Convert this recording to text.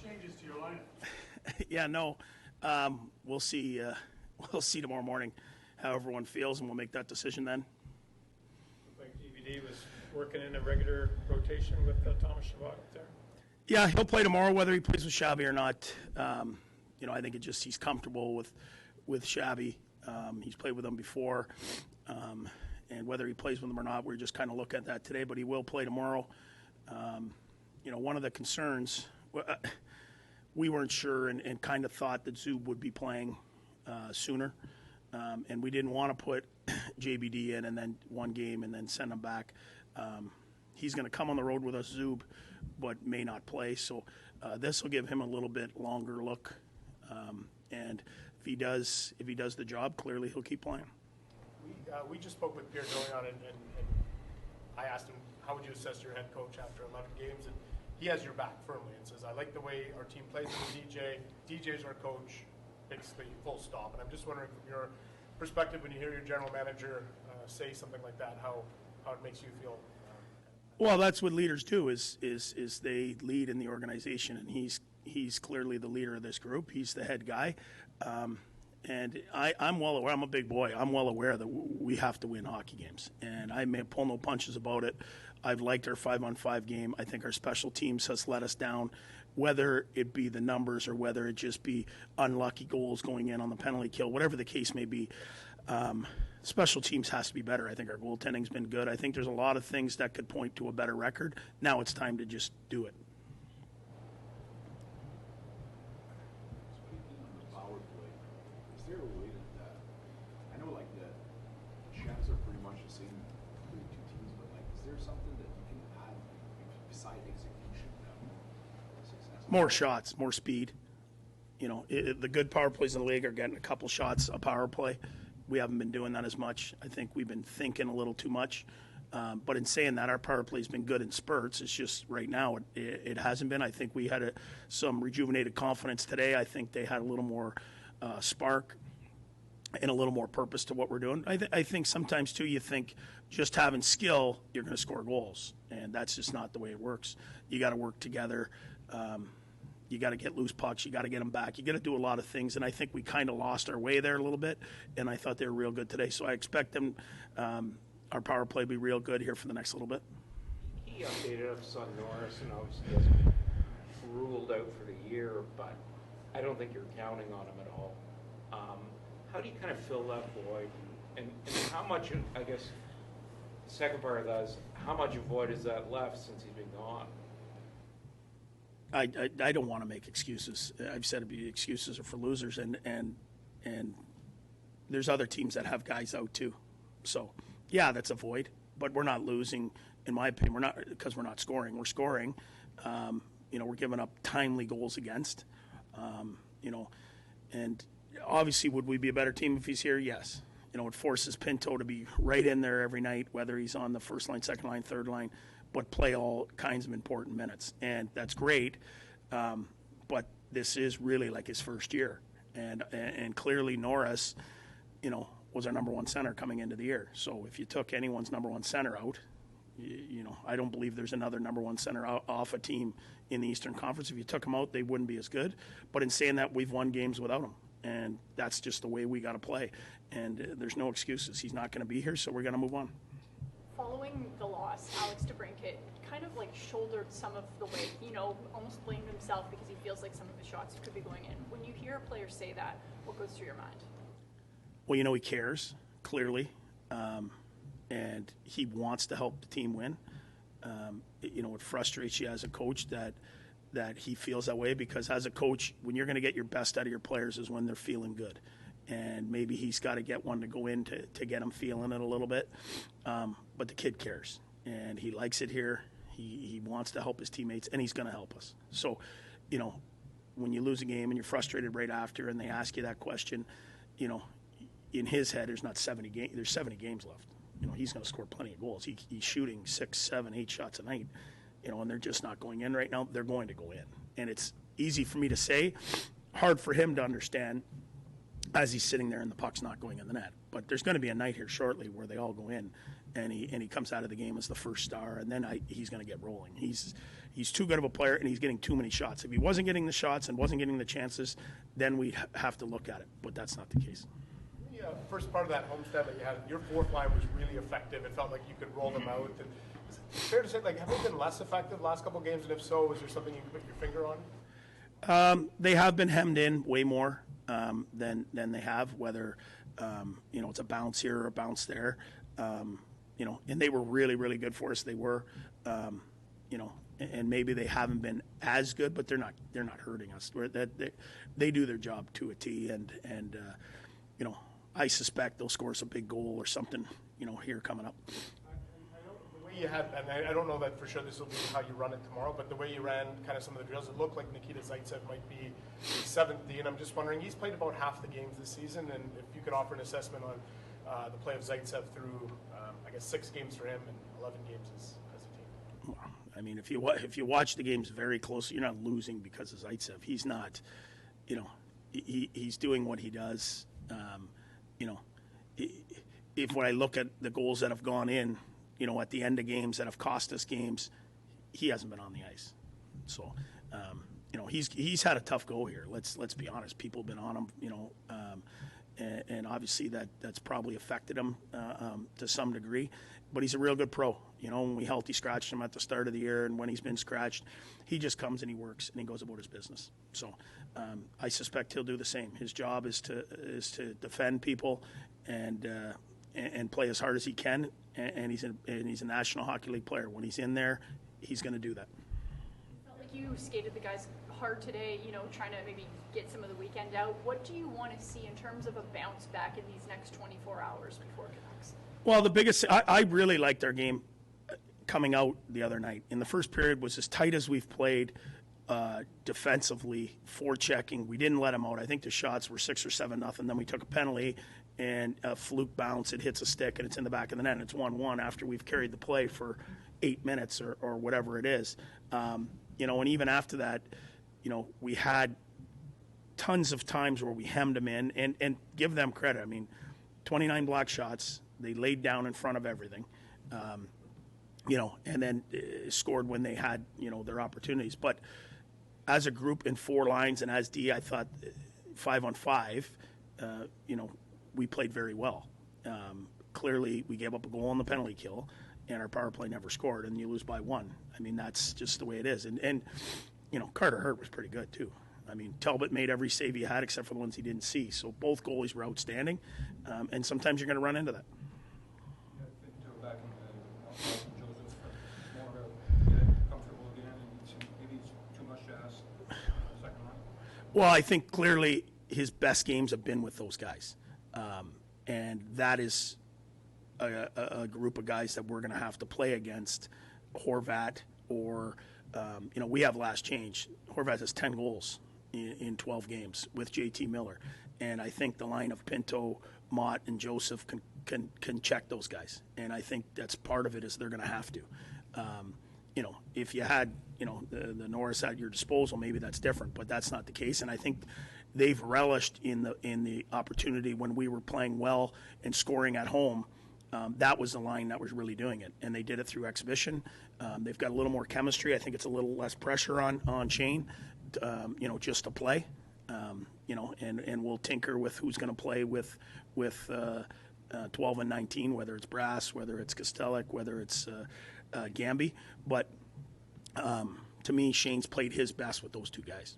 changes to your lineup? Yeah, no. We'll see. We'll see tomorrow morning how everyone feels, and we'll make that decision then. Like DVD was working in a regular rotation with Thomas Chabot up there. Yeah, he'll play tomorrow, whether he plays with Shabby or not. I think he's comfortable with Shabby. He's played with him before, and whether he plays with him or not, we're just kind of looking at that today. But he will play tomorrow. One of the concerns, we weren't sure and kind of thought that Zub would be playing sooner, and we didn't want to put JBD in and then one game and then send him back. He's going to come on the road with us, Zub, but may not play. So this will give him a little bit longer look, and if he does the job, clearly he'll keep playing. We just spoke with Pierre Dorion, and I asked him, how would you assess your head coach after 11 games? And he has your back firmly and says, I like the way our team plays with DJ. DJ's our coach, basically full stop. And I'm just wondering from your perspective, when you hear your general manager say something like that, how it makes you feel. Well, that's what leaders do is they lead in the organization, and he's clearly the leader of this group. He's the head guy. And I'm well aware, I'm a big boy, I'm well aware that we have to win hockey games. And I may pull no punches about it. I've liked our 5-on-5 game. I think our special teams has let us down, whether it be the numbers or whether it just be unlucky goals going in on the penalty kill, whatever the case may be. Special teams has to be better. I think our goaltending's been good. I think there's a lot of things that could point to a better record. Now it's time to just do it. More shots, more speed. The good power plays in the league are getting a couple shots a power play. We haven't been doing that as much. I think we've been thinking a little too much. But in saying that, our power play has been good in spurts. It's just right now it hasn't been. I think we had some rejuvenated confidence today. I think they had a little more spark and a little more purpose to what we're doing. I think sometimes, too, you think just having skill, you're going to score goals. And that's just not the way it works. You got to work together. You got to get loose pucks. You got to get them back. You got to do a lot of things, and I think we kind of lost our way there a little bit, and I thought they were real good today. So I expect them, our power play, to be real good here for the next little bit. He updated us on Norris, and obviously he hasn't been ruled out for the year, but I don't think you're counting on him at all. How do you kind of fill that void, and how much, I guess, the second part of that is, how much void is that left since he's been gone? I don't want to make excuses. I've said excuses are for losers, and there's other teams that have guys out too. So, yeah, that's a void. But we're not losing, in my opinion. We're not because we're not scoring. We're scoring. We're giving up timely goals against. And obviously, would we be a better team if he's here? Yes. It forces Pinto to be right in there every night, whether he's on the first line, second line, third line, but play all kinds of important minutes. And that's great, but this is really like his first year. And clearly Norris, was our number one center coming into the year. So if you took anyone's number one center out, I don't believe there's another number one center off a team in the Eastern Conference. If you took him out, they wouldn't be as good. But in saying that, we've won games without him. And that's just the way we got to play. And there's no excuses. He's not going to be here, so we're going to move on. Following the loss, Alex DeBrincat kind of shouldered some of the weight, almost blamed himself because he feels like some of his shots could be going in. When you hear a player say that, what goes through your mind? Well, he cares, clearly, and he wants to help the team win. It frustrates you as a coach that he feels that way, because as a coach, when you're going to get your best out of your players is when they're feeling good. And maybe he's got to get one to go in to get him feeling it a little bit. But the kid cares, and he likes it here. He wants to help his teammates, and he's going to help us. So, when you lose a game and you're frustrated right after and they ask you that question, in his head, there's 70 games left. He's going to score plenty of goals. He's shooting 6, 7, 8 shots a night, and they're just not going in right now. They're going to go in. And it's easy for me to say, hard for him to understand. as he's sitting there and the puck's not going in the net. But there's going to be a night here shortly where they all go in, and he comes out of the game as the first star, and then he's going to get rolling. He's too good of a player, and he's getting too many shots. If he wasn't getting the shots and wasn't getting the chances, then we'd have to look at it. But that's not the case. Yeah, first part of that homestand that you had, your fourth line was really effective. It felt like you could roll them out. And is it fair to say, like, have they been less effective the last couple of games? And if so, is there something you can put your finger on? They have been hemmed in way more than they have, whether it's a bounce here or a bounce there. And they were really, really good for us. They were, and maybe they haven't been as good, but they're not hurting us. They do their job to a T, and I suspect they'll score some big goal or something, here coming up. I know the way you had, and I don't know that for sure this will be how you run it tomorrow, but the way you ran kind of some of the drills, it looked like Nikita Zaitsev might be seventh D, and I'm just wondering, he's played about half the games this season, and if you could offer an assessment on the play of Zaitsev through, 6 games for him and 11 games as a team. I mean, if you watch the games very closely, you're not losing because of Zaitsev. He's not, he's doing what he does. If when I look at the goals that have gone in, at the end of games that have cost us games, he hasn't been on the ice. So, he's had a tough go here. Let's be honest. People have been on him, and obviously that's probably affected him to some degree. But he's a real good pro. When we healthy scratched him at the start of the year, and when he's been scratched, he just comes and he works and he goes about his business. So I suspect he'll do the same. His job is to defend people and play as hard as he can. And he's a National Hockey League player. When he's in there, he's going to do that. Felt like you skated the guys hard today, trying to maybe get some of the weekend out. What do you want to see in terms of a bounce back in these next 24 hours before Canucks? Well, the biggest, I really liked our game coming out the other night. In the first period was as tight as we've played defensively, forechecking. We didn't let them out. I think the shots were 6 or 7-0. Then we took a penalty and a fluke bounce. It hits a stick and it's in the back of the net. And it's 1-1 after we've carried the play for 8 minutes or whatever it is. And even after that, we had tons of times where we hemmed them in and give them credit. I mean, 29 block shots. They laid down in front of everything, and then scored when they had, their opportunities. But as a group in 4 lines and as D, I thought 5-on-5, we played very well. Clearly, we gave up a goal on the penalty kill, and our power play never scored, and you lose by 1. I mean, that's just the way it is. And Carter Hurt was pretty good, too. I mean, Talbot made every save he had except for the ones he didn't see. So both goalies were outstanding, and sometimes you're going to run into that. Yeah, I think to go back and Joseph more get comfortable again, and maybe it's too much to ask second line. Well, I think clearly his best games have been with those guys, and that is a group of guys that we're going to have to play against. Horvat or we have last change. Horvat has 10 goals in 12 games with JT Miller. And I think the line of Pinto, Mott, and Joseph can check those guys. And I think that's part of it is they're going to have to. If you had, the Norris at your disposal, maybe that's different, but that's not the case. And I think they've relished in the opportunity when we were playing well and scoring at home. That was the line that was really doing it, and they did it through exhibition. They've got a little more chemistry. I think it's a little less pressure on Shane, just to play. And we'll tinker with who's going to play with 12 and 19, whether it's Brass, whether it's Kostelic, whether it's Gamby. But to me, Shane's played his best with those 2 guys.